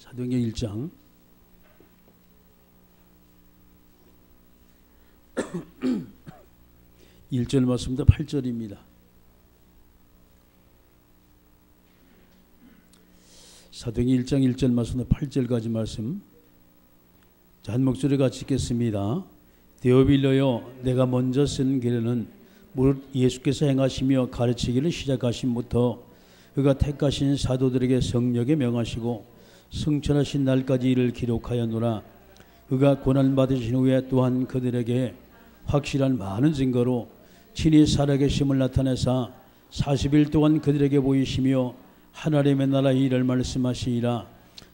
사도행전 1장 1절 말씀부터 8절입니다. 사도행전 1장 1절 말씀부터 8절까지 말씀. 자, 한 목소리 같이 읽겠습니다. 데오빌로여, 내가 먼저 쓴 계례는 무릇 예수께서 행하시며 가르치기를 시작하심부터 그가 택하신 사도들에게 성령에 명하시고 승천하신 날까지 이를 기록하였노라. 그가 고난받으신 후에 또한 그들에게 확실한 많은 증거로 친히 살아계심을 나타내사 40일 동안 그들에게 보이시며 하나님의 나라의 일을 말씀하시니라.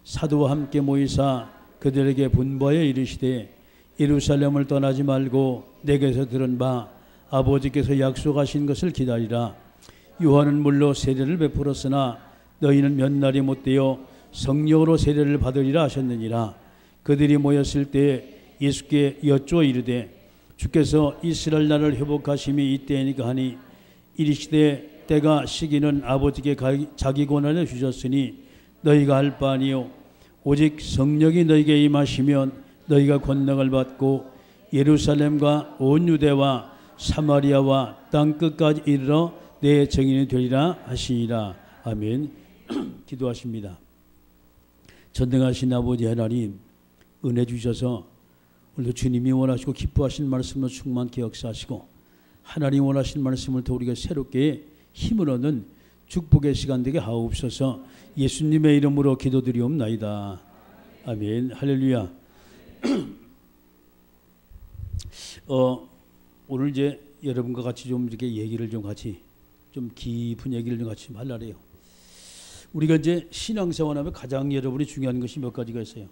사도와 함께 모이사 그들에게 분부하여 이르시되 예루살렘을 떠나지 말고 내게서 들은 바 아버지께서 약속하신 것을 기다리라. 요한은 물로 세례를 베풀었으나 너희는 몇 날이 못되어 성령으로 세례를 받으리라 하셨느니라. 그들이 모였을 때 예수께 여쭈어 이르되 주께서 이스라엘 나라를 회복하심이 이때이니까 하니 이르시되 때가 시기는 아버지께 자기 권한을 주셨으니 너희가 할 바 아니요 오직 성령이 너희에게 임하시면 너희가 권능을 받고 예루살렘과 온 유대와 사마리아와 땅끝까지 이르러 내 증인이 되리라 하시니라. 아멘. 기도하십니다. 전능하신 아버지 하나님, 은혜 주셔서 오늘도 주님이 원하시고 기뻐하신 말씀을 충만케 역사하시고 하나님 원하신 말씀을 더 우리가 새롭게 힘을 얻는 축복의 시간 되게 하옵소서. 예수님의 이름으로 기도드리옵나이다. 아멘. 할렐루야. 오늘 이제 여러분과 같이 좀 이렇게 얘기를 좀 같이 좀 깊은 얘기를 좀 같이 하려래요. 우리가 이제 신앙생활하면 가장 여러분이 중요한 것이 몇 가지가 있어요.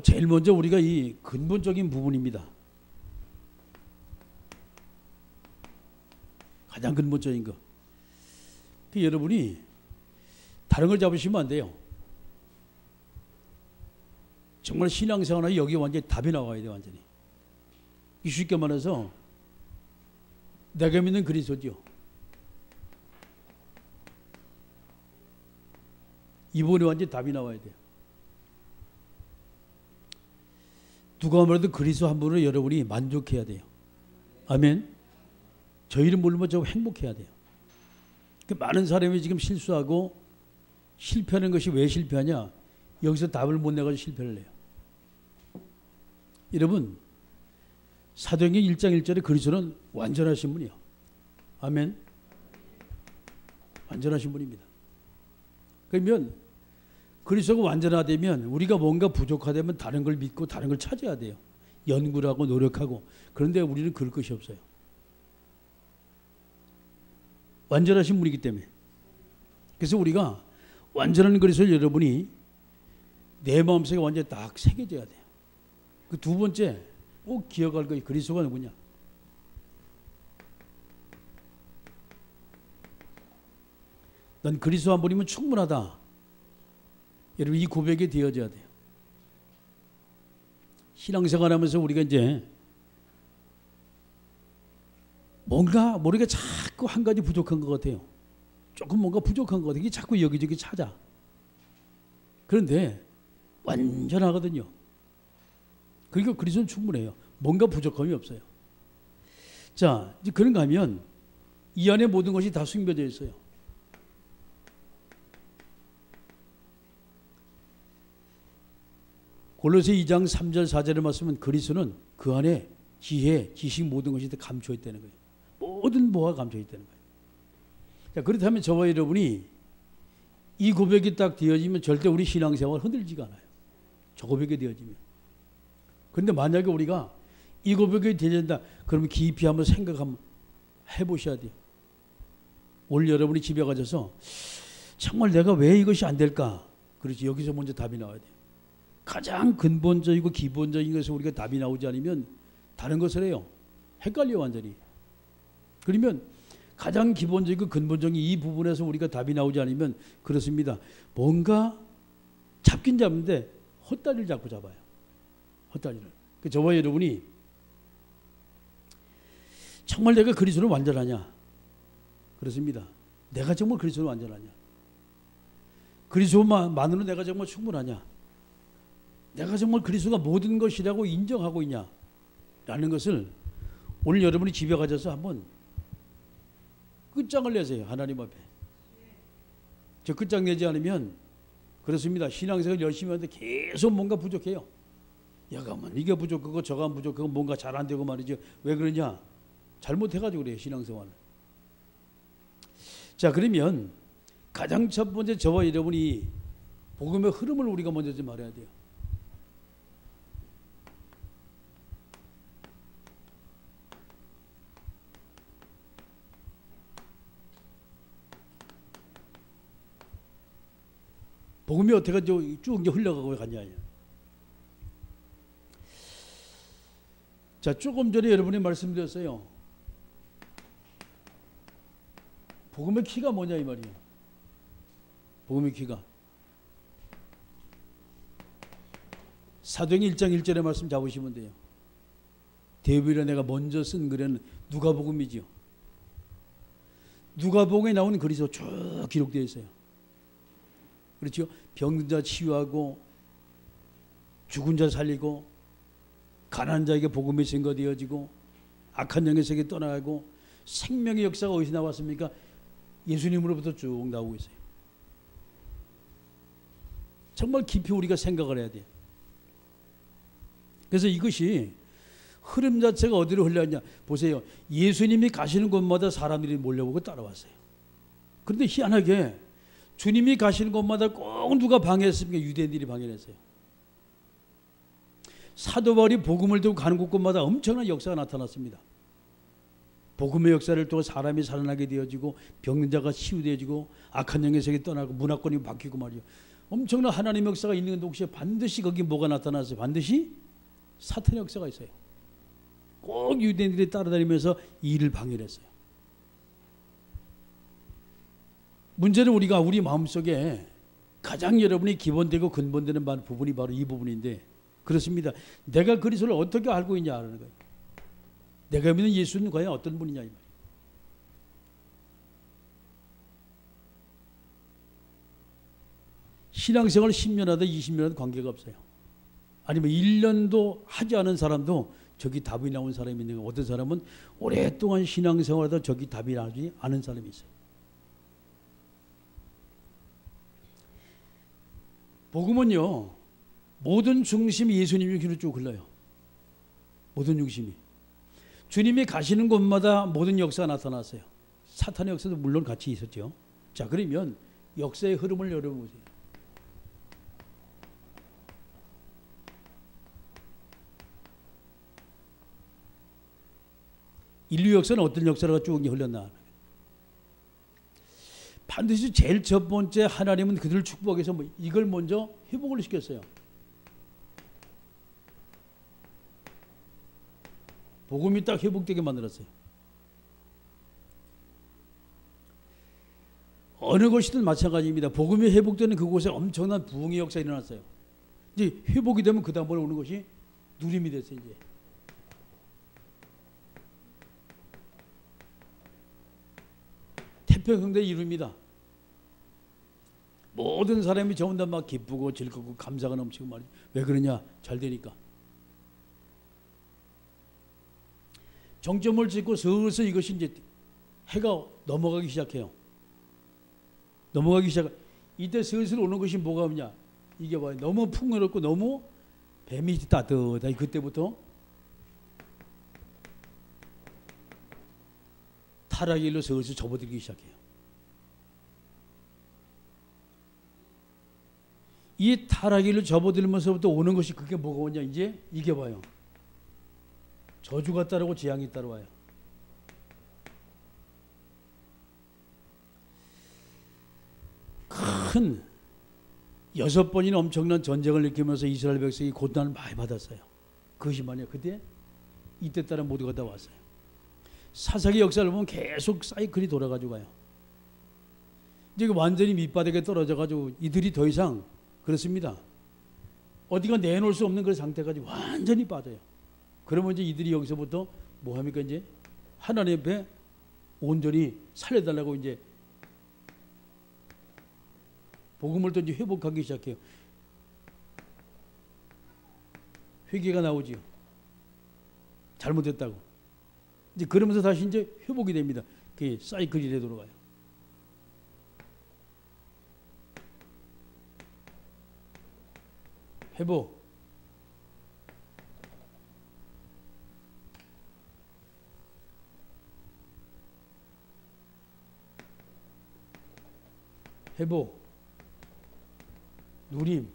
제일 먼저 우리가 이 근본적인 부분입니다. 가장 근본적인 거. 여러분이 다른 걸 잡으시면 안 돼요. 정말 신앙생활에 여기 완전히 답이 나와야 돼요. 완전히. 쉽게 말해서 내가 믿는 그리스도죠. 이번에 완전히 답이 나와야 돼요. 누가 말해도 그리스도 한 분으로 여러분이 만족해야 돼요. 아멘. 저희를 모르면 좀 행복해야 돼요. 많은 사람이 지금 실수하고 실패하는 것이 왜 실패하냐? 여기서 답을 못 내가지고 실패를 해요. 여러분, 사도행전 1장 1절에 그리스도는 완전하신 분이요. 아멘. 완전하신 분입니다. 그러면 그리스도가 완전하되면 우리가 뭔가 부족하다면 다른 걸 믿고 다른 걸 찾아야 돼요. 연구를 하고 노력하고. 그런데 우리는 그럴 것이 없어요. 완전하신 분이기 때문에. 그래서 우리가 완전한 그리스도를 여러분이 내 마음속에 완전히 딱 새겨져야 돼요. 그 두 번째 꼭 기억할 것이 그리스도가 누구냐? 난 그리스도 한 분이면 충분하다. 여러분 이 고백이 되어져야 돼요. 신앙생활하면서 우리가 이제 뭔가 모르게 자꾸 한 가지 부족한 것 같아요. 조금 뭔가 부족한 것 같아요. 이게 자꾸 여기저기 찾아. 그런데 완전하거든요. 그러니까 그리스도는 충분해요. 뭔가 부족함이 없어요. 자, 이제 그런가 하면 이 안에 모든 것이 다 숨겨져 있어요. 골로새 2장 3절 4절의 말씀은 그리스도는 그 안에 지혜, 지식 모든 것이 다 감춰 있다는 거예요. 모든 보화가 감춰 있다는 거예요. 자, 그렇다면 저와 여러분이 이 고백이 딱 되어지면 절대 우리 신앙생활 흔들지가 않아요. 저 고백이 되어지면. 그런데 만약에 우리가 이 고백이 되어진다, 그러면 깊이 한번 생각 한번 해보셔야 돼요. 오늘 여러분이 집에 가셔서 정말 내가 왜 이것이 안 될까? 그렇지, 여기서 먼저 답이 나와야 돼요. 가장 근본적이고 기본적인 것에서 우리가 답이 나오지 않으면 다른 것을 해요. 헷갈려 완전히. 그러면 가장 기본적이고 근본적인 이 부분에서 우리가 답이 나오지 않으면 그렇습니다. 뭔가 잡긴 잡는데 헛다리를 자꾸 잡아요. 헛다리를. 저와 여러분이 정말 내가 그리스도는 완전하냐? 그렇습니다. 내가 정말 그리스도는 완전하냐? 그리스도만으로 내가 정말 충분하냐? 내가 정말 그리스도가 모든 것이라고 인정하고 있냐? 라는 것을 오늘 여러분이 집에 가셔서 한번 끝장을 내세요. 하나님 앞에. 저 끝장 내지 않으면 그렇습니다. 신앙생활 열심히 하는데 계속 뭔가 부족해요. 야가만 이게 부족하고 저가 부족하고 뭔가 잘 안 되고 말이죠. 왜 그러냐? 잘못해가지고 그래요. 신앙생활을. 자, 그러면 가장 첫 번째 저와 여러분이 복음의 흐름을 우리가 먼저 좀 알아야 돼요. 복음이 어떻게 쭉 이제 흘러가고 갔냐. 자, 조금 전에 여러분이 말씀드렸어요. 복음의 키가 뭐냐 이 말이에요. 복음의 키가. 사도행전 1장 1절의 말씀 잡으시면 돼요. 데뷔를 내가 먼저 쓴 글에는 누가복음이지요. 누가복음에 나오는 그리스도 쭉 기록되어 있어요. 그렇죠? 병든 자 치유하고 죽은 자 살리고 가난한 자에게 복음이 증거되어지고 악한 영에서에게 떠나가고 생명의 역사가 어디서 나왔습니까? 예수님으로부터 쭉 나오고 있어요. 정말 깊이 우리가 생각을 해야 돼요. 그래서 이것이 흐름 자체가 어디로 흘렀냐 보세요. 예수님이 가시는 곳마다 사람들이 몰려보고 따라왔어요. 그런데 희한하게 주님이 가시는 곳마다 꼭 누가 방해했습니까? 유대인들이 방해를 했어요. 사도 바울이 복음을 들고 가는 곳마다 엄청난 역사가 나타났습니다. 복음의 역사를 통해 사람이 살아나게 되어지고 병든 자가 치유되어지고 악한 영의 세계 떠나고 문화권이 바뀌고 말이요. 엄청난 하나님의 역사가 있는 동시에 반드시 거기 뭐가 나타났어요? 반드시 사탄의 역사가 있어요. 꼭 유대인들이 따라다니면서 일을 방해를 했어요. 문제는 우리가 우리 마음속에 가장 여러분이 기본되고 근본되는 부분이 바로 이 부분인데 그렇습니다. 내가 그리스도를 어떻게 알고 있냐 하는 거예요. 내가 믿는 예수는 과연 어떤 분이냐 이 말이에요. 신앙생활 10년 하다 20년 하다 관계가 없어요. 아니면 1년도 하지 않은 사람도 저기 답이 나온 사람이 있는 거예요. 어떤 사람은 오랫동안 신앙생활하다 저기 답이 나오지 않은 사람이 있어요. 복음은요, 모든 중심이 예수님의 길로 쭉 흘러요. 모든 중심이. 주님이 가시는 곳마다 모든 역사가 나타났어요. 사탄의 역사도 물론 같이 있었죠. 자, 그러면 역사의 흐름을 열어보세요. 인류 역사는 어떤 역사가 쭉 흘렀나? 반드시 제일 첫 번째 하나님은 그들을 축복하기 위해서 이걸 먼저 회복을 시켰어요. 복음이 딱 회복되게 만들었어요. 어느 곳이든 마찬가지입니다. 복음이 회복되는 그곳에 엄청난 부흥의 역사가 일어났어요. 이제 회복이 되면 그 다음번에 오는 것이 누림이 됐어요. 이제. 태평성대의 이루입니다. 모든 사람이 전부 다 막 기쁘고 즐겁고 감사가 넘치고 말이죠. 왜 그러냐? 잘 되니까. 정점을 찍고 슬슬 이것이 이제 해가 넘어가기 시작해요. 넘어가기 시작. 이때 슬슬 오는 것이 뭐가 없냐? 이게 봐요. 너무 풍요롭고 너무 뱀이 따뜻하게 그때부터 타락의 일로 슬슬 접어들기 시작해요. 이 타락의 일로 접어들면서부터 오는 것이 그게 뭐가 오냐? 이제 이게 봐요. 저주가 따르고 재앙이 따라와요. 큰 6번이나 엄청난 전쟁을 일으키면서 이스라엘 백성이 고난을 많이 받았어요. 그것이 만약 그때 이때 따라 모두가 다 왔어요. 사사기 역사를 보면 계속 사이클이 돌아가지고 가요. 이제 완전히 밑바닥에 떨어져가지고 이들이 더 이상 그렇습니다. 어디가 내놓을 수 없는 그런 상태까지 완전히 빠져요. 그러면 이제 이들이 여기서부터 뭐 합니까? 이제 하나님 앞에 온전히 살려달라고 이제 복음을 또 이제 회복하기 시작해요. 회개가 나오지요. 잘못했다고. 이제 그러면서 다시 이제 회복이 됩니다. 그게 사이클이 되도록 가요. 회복. 회복. 누림.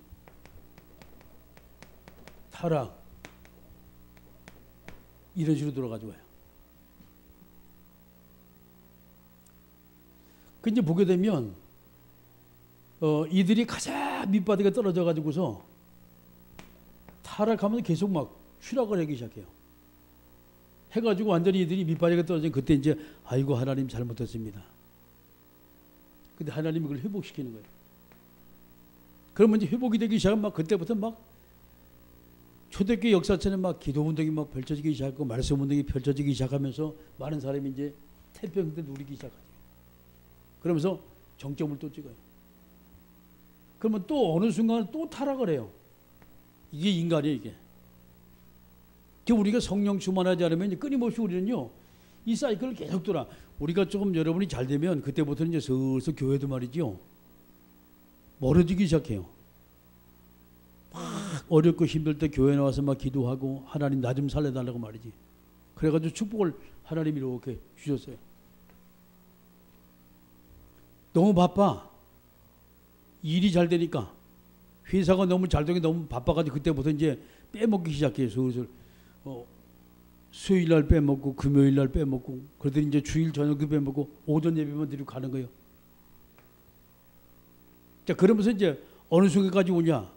타락. 이런 식으로 돌아가지고 와요. 그 이제 보게 되면 이들이 가장 밑바닥에 떨어져 가지고서 타락하면 계속 막 추락을 하기 시작해요. 해가지고 완전히 이들이 밑바닥에 떨어진 그때 이제 아이고 하나님 잘못했습니다. 근데 하나님이 그걸 회복시키는 거예요. 그러면 이제 회복이 되기 시작하면 막 그때부터 막 초대교회 역사처럼 막 기도 운동이 막 펼쳐지기 시작하고 말씀 운동이 펼쳐지기 시작하면서 많은 사람이 이제 태평때 누리기 시작하죠. 그러면서 정점을 또 찍어요. 그러면 또 어느 순간 또 타락을 해요. 이게 인간이에요, 이게. 우리가 성령 충만하지 않으면 끊임없이 우리는요, 이 사이클을 계속 돌아. 우리가 조금 여러분이 잘 되면 그때부터는 이제 슬슬 교회도 말이죠, 멀어지기 시작해요. 막 어렵고 힘들 때 교회 나와서 막 기도하고 하나님 나 좀 살려달라고 말이지. 그래가지고 축복을 하나님이 이렇게 주셨어요. 너무 바빠. 일이 잘 되니까. 회사가 너무 잘 되게 너무 바빠가지고 그때부터 이제 빼먹기 시작해요. 슬슬. 수요일 날 빼먹고 금요일 날 빼먹고 그러더니 이제 주일 저녁에 빼먹고 오전 예배만 드리고 가는 거예요. 자, 그러면서 이제 어느 순간까지 오냐?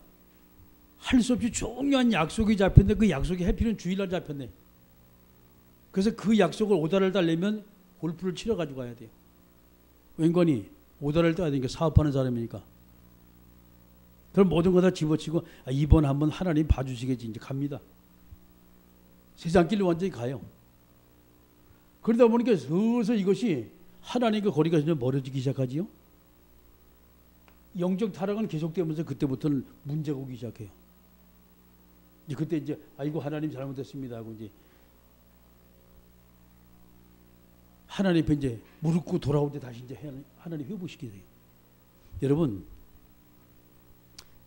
할 수 없이 중요한 약속이 잡혔는데 그 약속이 해피는 주일날 잡혔네. 그래서 그 약속을 오달을 달려면 골프를 치러 가지고 가야 돼요. 웬거니 오달을 떠야 되니까 사업하는 사람이니까. 그럼 모든 거 다 집어치고 이번 한번 하나님 봐주시겠지 이제 갑니다. 세상 길로 완전히 가요. 그러다 보니까 슬슬 이것이 하나님과 거리가 좀 멀어지기 시작하지요. 영적 타락은 계속되면서 그때부터는 문제가 오기 시작해요. 이제 그때 이제 아이고 하나님 잘못했습니다 하고 이제 하나님 앞에 이제 무릎 꿇고 돌아올 때 다시 이제 하나님 회복시키게 돼요. 여러분,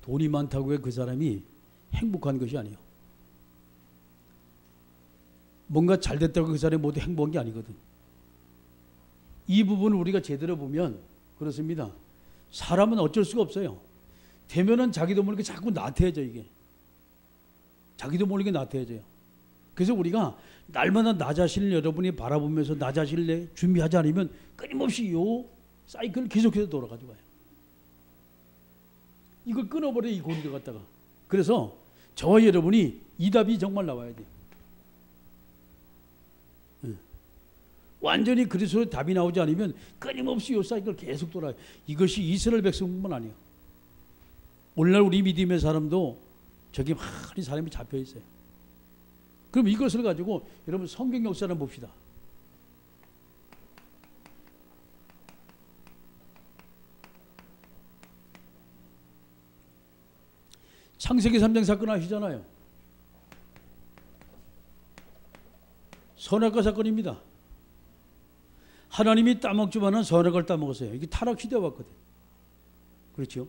돈이 많다고 해 그 사람이 행복한 것이 아니에요. 뭔가 잘 됐다고 그 사람이 모두 행복한 게 아니거든. 이 부분을 우리가 제대로 보면 그렇습니다. 사람은 어쩔 수가 없어요. 되면은 자기도 모르게 자꾸 나태해져 이게. 자기도 모르게 나태해져요. 그래서 우리가 날마다 나 자신을 여러분이 바라보면서 나 자신을 준비하지 않으면 끊임없이 요 사이클을 계속해서 돌아가지고 와요. 이걸 끊어버려 이 고리를 갖다가. 그래서 저와 여러분이 이 답이 정말 나와야 돼요. 완전히 그리스도의 답이 나오지 않으면 끊임없이 이 사이클 계속 돌아요. 이것이 이스라엘 백성뿐만 아니에요. 오늘날 우리 믿음의 사람도 저기 많이 사람이 잡혀 있어요. 그럼 이것을 가지고 여러분 성경 역사를 봅시다. 창세기 3장 사건 아시잖아요. 선악과 사건입니다. 하나님이 따먹지만은 선악을 따먹었어요. 이게 타락 시대가 왔거든. 그렇죠?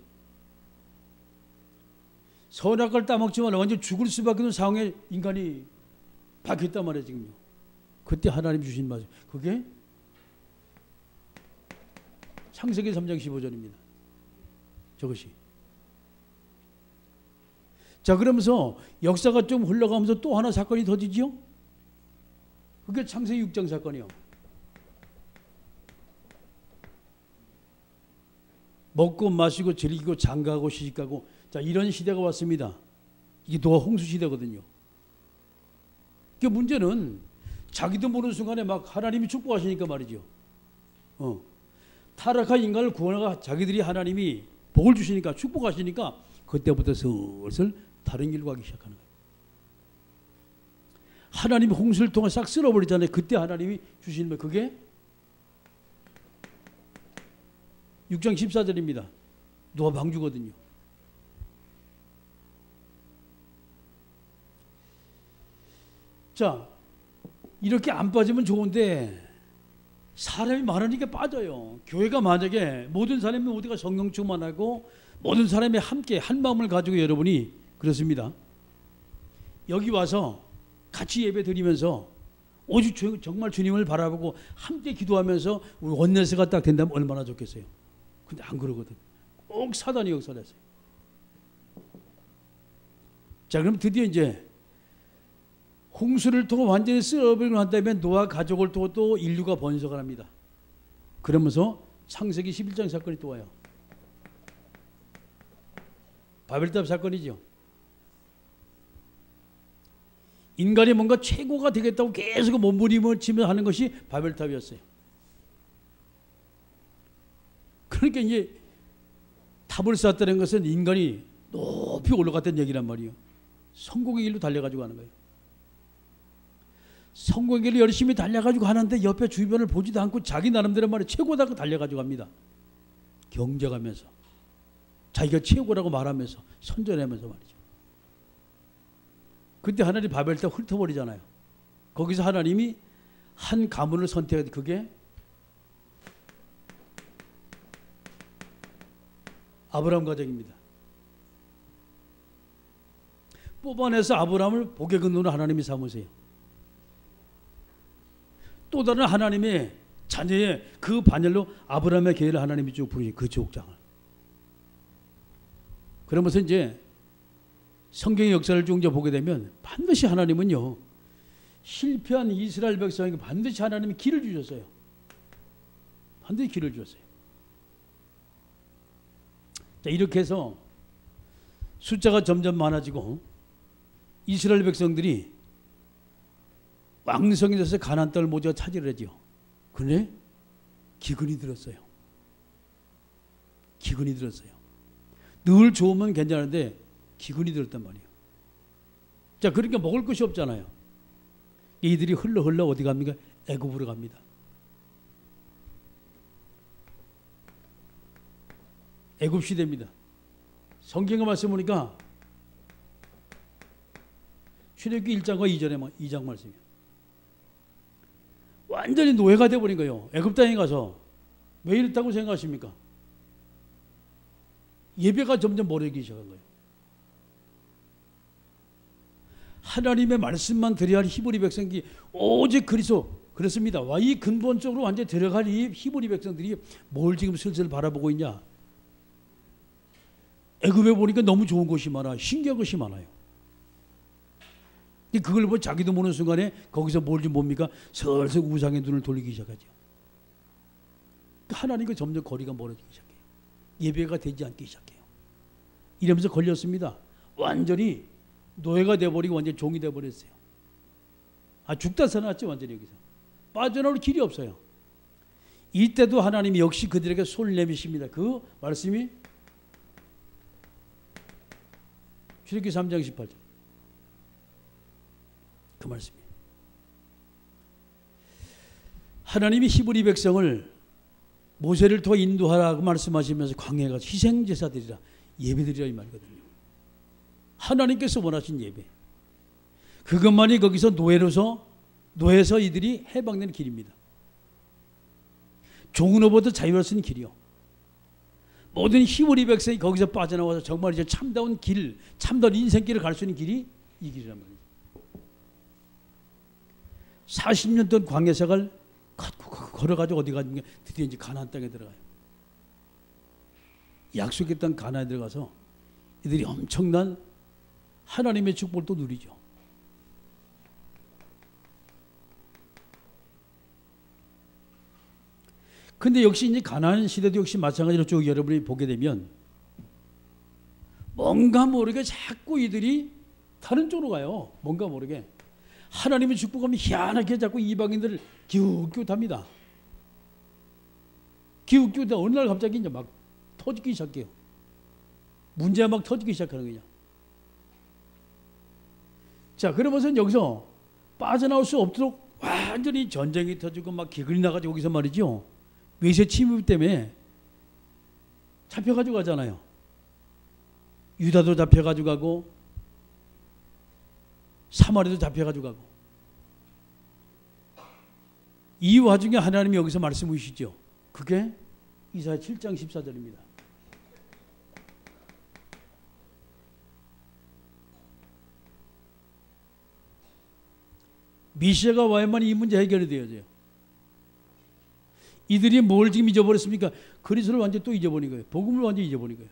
선악을 따먹지만 완전 죽을 수밖에 없는 상황에 인간이 박혔단 말이에요, 지금요. 그때 하나님 주신 말씀. 그게 창세기 3장 15절입니다. 저것이. 자, 그러면서 역사가 좀 흘러가면서 또 하나 사건이 터지지요? 그게 창세기 6장 사건이요. 먹고 마시고 즐기고 장가하고 시집가고 자 이런 시대가 왔습니다. 이게 노아 홍수 시대거든요. 그 문제는 자기도 모르는 순간에 막 하나님이 축복하시니까 말이죠. 타락한 인간을 구원하가 자기들이 하나님이 복을 주시니까 축복하시니까 그때부터 슬슬 다른 길로 가기 시작하는 거예요. 하나님이 홍수를 통해 싹 쓸어버리잖아요. 그때 하나님이 주시는 거 그게 6장 14절입니다. 노아 방주거든요. 자, 이렇게 안 빠지면 좋은데 사람이 많으니까 빠져요. 교회가 만약에 모든 사람이 모두가 성령 충만하고 모든 사람이 함께 한 마음을 가지고 여러분이 그렇습니다. 여기 와서 같이 예배 드리면서 오직 정말 주님을 바라보고 함께 기도하면서 우리 원내스가 딱 된다면 얼마나 좋겠어요. 근데 안 그러거든. 꼭 사단이 역사했어요. 자, 그럼 드디어 이제 홍수를 통해 완전히 쓸어버리고 난 다음에 노아 가족을 두고 또 인류가 번성을 합니다. 그러면서 창세기 11장 사건이 또 와요. 바벨탑 사건이죠. 인간이 뭔가 최고가 되겠다고 계속 몸부림치며 하는 것이 바벨탑이었어요. 그러니까 이제 탑을 쌓았다는 것은 인간이 높이 올라갔다는 얘기란 말이에요. 성공의 길로 달려가지고 하는 거예요. 성공의 길을 열심히 달려가지고 하는데 옆에 주변을 보지도 않고 자기 나름대로 말해 최고다고 달려가지고 합니다. 경쟁하면서 자기가 최고라고 말하면서 선전하면서 말이죠. 그때 하나님 바벨탑 훑어버리잖아요. 거기서 하나님이 한 가문을 선택해. 그게 아브라함 가정입니다. 뽑아내서 아브라함을 복의 근원으로 하나님이 삼으세요. 또 다른 하나님의 자녀의 그 반열로 아브라함의 계를 하나님이 쭉 부르시고 그 족장을. 그러면서 이제 성경의 역사를 쭉 이제 보게 되면 반드시 하나님은요, 실패한 이스라엘 백성에게 반드시 하나님이 길을 주셨어요. 반드시 길을 주셨어요. 자, 이렇게 해서 숫자가 점점 많아지고 이스라엘 백성들이 왕성이 돼서 가나안 땅을 모두 차지를 하죠. 그런데 기근이 들었어요. 기근이 들었어요. 늘 좋으면 괜찮은데 기근이 들었단 말이에요. 자, 그러니까 먹을 것이 없잖아요. 이들이 흘러 어디 갑니까? 애굽으로 갑니다. 애굽 시대입니다. 성경의 말씀 보니까 출애굽기 1장과 2장 말씀이에요. 완전히 노예가 되어버린 거예요. 애굽 땅에 가서. 왜 이랬다고 생각하십니까? 예배가 점점 멀어지기 시작한 거예요. 하나님의 말씀만 드려야 할 히브리 백성이 오직 그리스도. 그렇습니다. 이 근본적으로 완전히 들어갈 이 히브리 백성들이 뭘 지금 슬슬 바라보고 있냐? 애굽에 보니까 너무 좋은 것이 많아. 신기한 것이 많아요. 그걸 보고 자기도 모르는 순간에 거기서 뭘 좀 봅니까? 슬슬 우상의 눈을 돌리기 시작하죠. 하나님과 점점 거리가 멀어지기 시작해요. 예배가 되지 않기 시작해요. 이러면서 걸렸습니다. 완전히 노예가 돼버리고 완전히 종이 돼버렸어요. 죽다 살아났죠. 완전히 여기서. 빠져나올 길이 없어요. 이때도 하나님이 역시 그들에게 손을 내미십니다. 그 말씀이 출애굽기 3장 18절. 그 말씀이에요. 하나님이 히브리 백성을 모세를 통해 인도하라고 말씀하시면서 광야에 가서 희생제사드리라, 예배드리라 이 말이거든요. 하나님께서 원하신 예배. 그것만이 거기서 노예에서 이들이 해방되는 길입니다. 종으로부터 자유할 수 있는 길이요. 모든 히브리 백성이 거기서 빠져나와서 정말 이제 참다운 길, 참다운 인생길을 갈 수 있는 길이 이 길이란 말이에요. 40년 동안 광야생활 걸어가지고 어디 가면 드디어 이제 가나안 땅에 들어가요. 약속의 땅 가나안에 들어가서 이들이 엄청난 하나님의 축복을 또 누리죠. 근데 역시 이제 가나안 시대도 역시 마찬가지로 쭉 여러분이 보게 되면 뭔가 모르게 자꾸 이들이 다른 쪽으로 가요. 뭔가 모르게. 하나님의 축복하면 희한하게 자꾸 이방인들을 기웃기웃합니다. 기웃기웃하다 어느 날 갑자기 이제 막 터지기 시작해요. 문제가 막 터지기 시작하는 거냐. 자, 그러면서 여기서 빠져나올 수 없도록 완전히 전쟁이 터지고 막 기근이 나가지고 여기서 말이죠. 외세 침입 때문에 잡혀가지고 가잖아요. 유다도 잡혀가지고 가고 사마리도 잡혀가지고 가고. 이 와중에 하나님이 여기서 말씀하시죠. 그게 이사야 7장 14절입니다. 미시아가 와야만 이 문제 해결이 되어져요. 이들이 뭘 지금 잊어버렸습니까? 그리스도를 완전히 또 잊어버린 거예요. 복음을 완전히 잊어버린 거예요.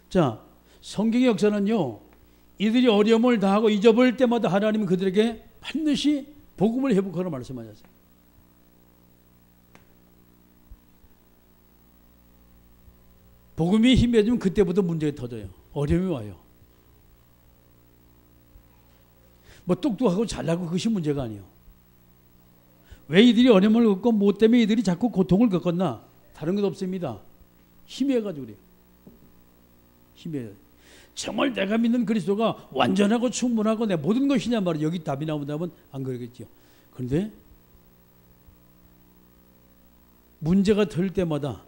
자, 성경의 역사는요, 이들이 어려움을 당하고 잊어버릴 때마다 하나님은 그들에게 반드시 복음을 회복하라고 말씀하셨어요. 복음이 힘해지면 그때부터 문제가 터져요. 어려움이 와요. 뭐 똑똑하고 잘나고 그것이 문제가 아니에요. 왜 이들이 어려움을 겪고 뭐 때문에 이들이 자꾸 고통을 겪었나? 다른 것 없습니다. 힘해가지고 그래요. 힘해요. 정말 내가 믿는 그리스도가 완전하고 충분하고 내 모든 것이냐 말이에요. 여기 답이 나온다면 안 그러겠죠. 그런데 문제가 될 때마다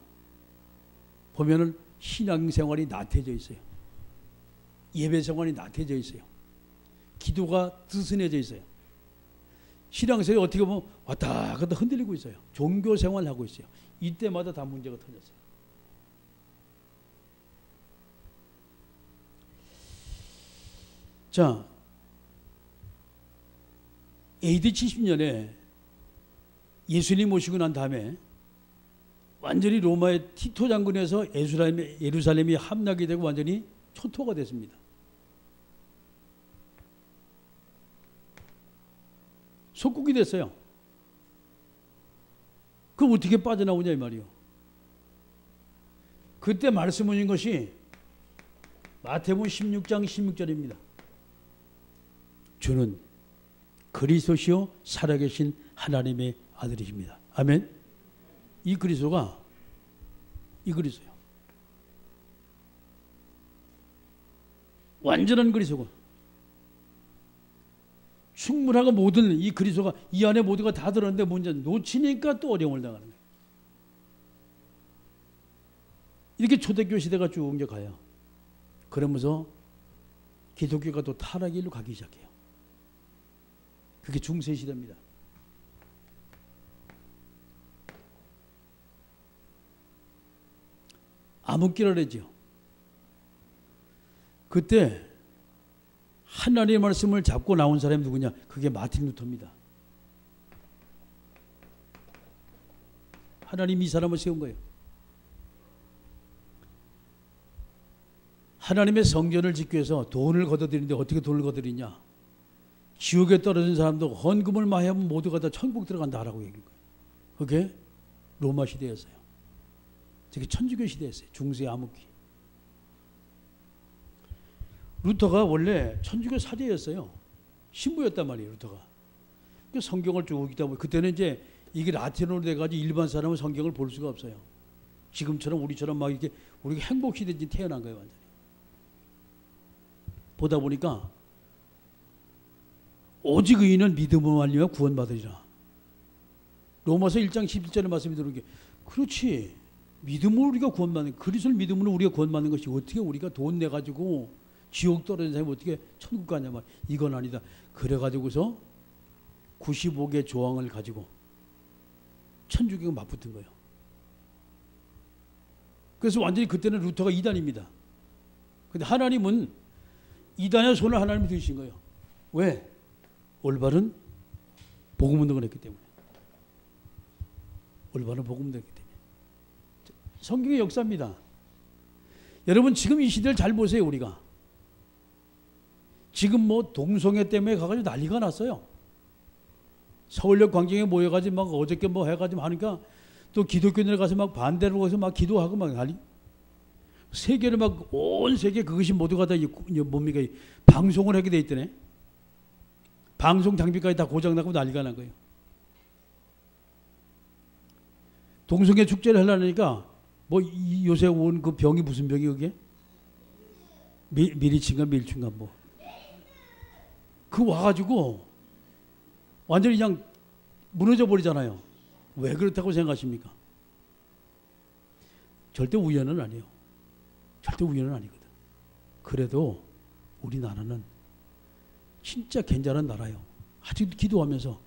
보면은 신앙생활이 나태해져 있어요. 예배생활이 나태해져 있어요. 기도가 느슨해져 있어요. 신앙생활이 어떻게 보면 왔다 갔다 흔들리고 있어요. 종교생활을 하고 있어요. 이때마다 다 문제가 터졌어요. 자, AD 70년에 예수님 오시고 난 다음에 완전히 로마의 티토 장군에서 예루살렘이 함락이 되고 완전히 초토가 됐습니다. 속국이 됐어요. 그럼 어떻게 빠져나오냐 이 말이요. 그때 말씀하신 것이 마태복음 16장 16절입니다. 주는 그리스도시요 살아계신 하나님의 아들이십니다. 아멘. 이 그리스도가 이 그리스도요. 완전한 그리스도고 충분하고 모든 이 그리스도가 이 안에 모두가 다 들었는데 문제는 놓치니까 또 어려움을 당하는 거예요. 이렇게 초대교회 시대가 쭉 가요. 그러면서 기독교가 또 타락의 일로 가기 시작해요. 그게 중세 시대입니다. 암흑기라 그러죠. 그때 하나님의 말씀을 잡고 나온 사람이 누구냐? 그게 마틴 루터입니다. 하나님이 이 사람을 세운 거예요. 하나님의 성전을 짓기 위해서 돈을 걷어들이는데 어떻게 돈을 걷어들이냐? 지옥에 떨어진 사람도 헌금을 많이 하면 모두가 다 천국 들어간다라고 얘기한 거예요. 그게 로마 시대였어요. 저게 천주교 시대였어요. 중세 암흑기. 루터가 원래 천주교 사제였어요. 신부였단 말이에요, 루터가. 성경을 쭉 읽다 보면 그때는 이제 이게 라틴어로 돼가지고 일반 사람은 성경을 볼 수가 없어요. 지금처럼 우리처럼 막 이렇게 우리가 행복 시대에 태어난 거예요, 완전히. 보다 보니까 오직 의인은 믿음으로 말미암아 구원받으리라. 로마서 1장 11절의 말씀이 들어오는 게 그렇지. 믿음으로 우리가 구원받는 그리스도를 믿음으로 우리가 구원받는 것이 어떻게 우리가 돈 내가지고 지옥 떨어진 사람이 어떻게 천국 가냐 말 이건 아니다. 그래가지고서 95개 조항을 가지고 천주교가 맞붙은 거예요. 그래서 완전히 그때는 루터가 이단입니다. 근데 하나님은 이단의 손을 하나님이 드신 거예요. 왜? 올바른 복음운동을 했기 때문에. 올바른 복음운동을 했기 때문에. 성경의 역사입니다. 여러분 지금 이 시대를 잘 보세요. 우리가 지금 뭐 동성애 때문에 가가지고 난리가 났어요. 서울역 광장에 모여가지고 막 어저께 뭐 해가지고 하니까 또 기독교인들 가서 막 반대로 가서 막 기도하고 막 난리. 세계를 막 온 세계 그것이 모두가 다 뭡니까 방송을 하게 돼 있더네. 방송 장비까지 다 고장나고 난리가 난 거예요. 동성애 축제를 하려니까 뭐 요새 온 그 병이 무슨 병이 그게? 미리친가 밀충가 뭐. 그 와가지고 완전히 그냥 무너져 버리잖아요. 왜 그렇다고 생각하십니까? 절대 우연은 아니에요. 절대 우연은 아니거든. 그래도 우리나라는 진짜 괜찮은 나라예요. 아직도 기도하면서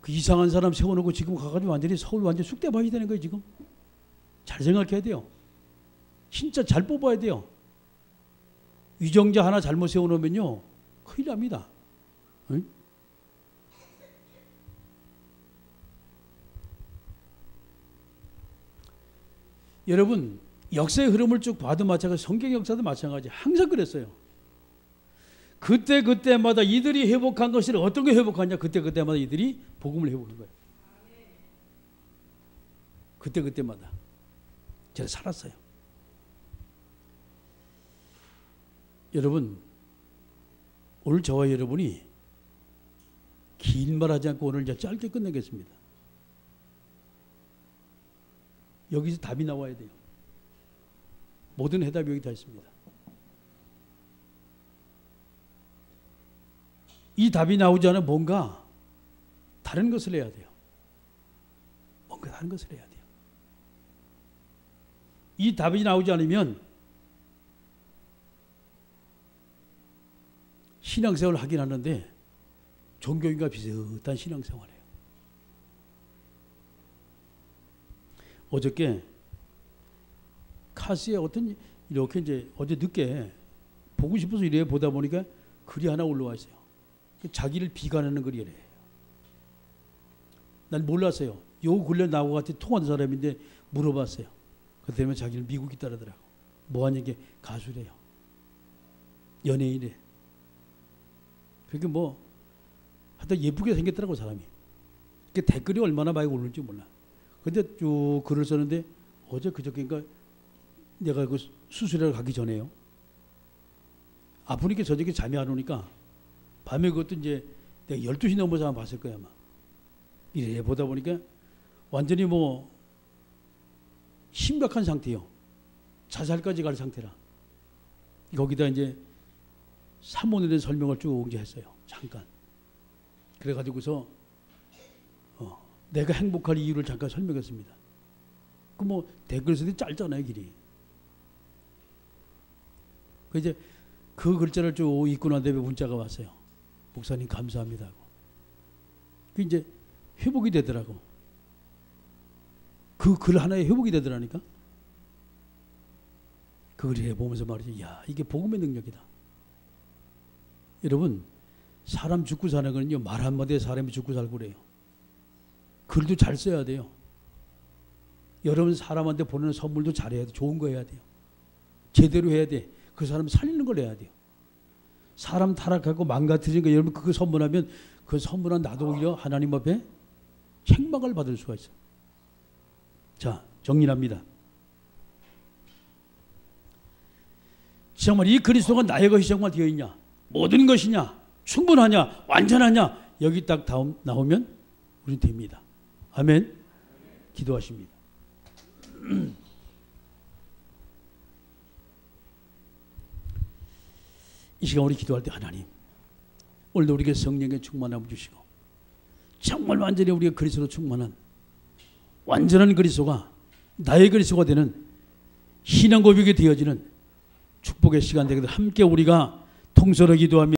그 이상한 사람 세워놓고 지금 가가지고 완전히 서울 완전 쑥대밭이 되는 거예요. 지금 잘 생각해야 돼요. 진짜 잘 뽑아야 돼요. 위정자 하나 잘못 세워놓으면요 큰일 납니다. 응? 여러분 역사의 흐름을 쭉 봐도 마찬가지, 성경 역사도 마찬가지. 항상 그랬어요. 그때마다 이들이 회복한 것을 어떤 게 회복하냐? 그때마다 이들이 복음을 회복한 거예요. 그때마다 제가 살았어요. 여러분 오늘 저와 여러분이 긴 말 하지 않고 오늘 이제 짧게 끝내겠습니다. 여기서 답이 나와야 돼요. 모든 해답이 여기 다 있습니다. 이 답이 나오지 않으면 뭔가 다른 것을 해야 돼요. 뭔가 다른 것을 해야 돼요. 이 답이 나오지 않으면 신앙생활을 하긴 하는데 종교인과 비슷한 신앙생활이에요. 어저께 카스에 어떤 이렇게 이제 어제 늦게 보고 싶어서 이래 보다 보니까 글이 하나 올라와 있어요. 자기를 비관하는 글이래요. 난 몰랐어요. 요 근래 나하고 같이 통하는 사람인데 물어봤어요. 그 때문에 자기는 미국이 따르더라고. 뭐하는 게 가수래요. 연예인이래. 그게 뭐 하여튼 예쁘게 생겼더라고 사람이. 그 댓글이 얼마나 많이 오르는지 몰라. 근데 쭉 글을 썼는데 어제 그저께인가 내가 그 수술하러 가기 전에요. 아프니까 저녁에 잠이 안 오니까 밤에 그것도 이제 내가 12시 넘어서 아마 봤을 거야 아마. 이래 보다 보니까 완전히 뭐 심각한 상태요. 자살까지 갈 상태라. 거기다 이제 산문에 대한 설명을 쭉 이제 했어요. 잠깐. 그래가지고서 내가 행복할 이유를 잠깐 설명했습니다. 그 뭐 댓글 쓰기 짧잖아요 길이. 그 이제 그 글자를 쭉 읽고 난 다음에 문자가 왔어요. 목사님 감사합니다 하고. 그 이제 회복이 되더라고. 그 글 하나에 회복이 되더라니까. 그 글을 보면서 말이지, 야 이게 복음의 능력이다. 여러분 사람 죽고 사는 거는요 말 한마디에 사람이 죽고 살고 그래요. 글도 잘 써야 돼요. 여러분 사람한테 보내는 선물도 잘해야 돼. 좋은 거 해야 돼요. 제대로 해야 돼. 그 사람 살리는 걸 해야 돼요. 사람 타락하고 망가뜨리는 거 여러분 그거 선물하면 그 선물한 나도 오히려 하나님 앞에 책망을 받을 수가 있어요. 자 정리합니다. 정말 이 그리스도가 나의 것이 정말 되어 있냐? 모든 것이냐? 충분하냐? 완전하냐? 여기 딱 나오면 우리는 됩니다. 아멘. 기도하십니다. 이 시간 우리 기도할 때 하나님 오늘도 우리에게 성령의 충만함을 주시고 정말 완전히 우리가 그리스도로 충만한 완전한 그리스도가 나의 그리스도가 되는 신앙 고백이 되어지는 축복의 시간 되기를 함께 우리가 통솔하기도 합니다.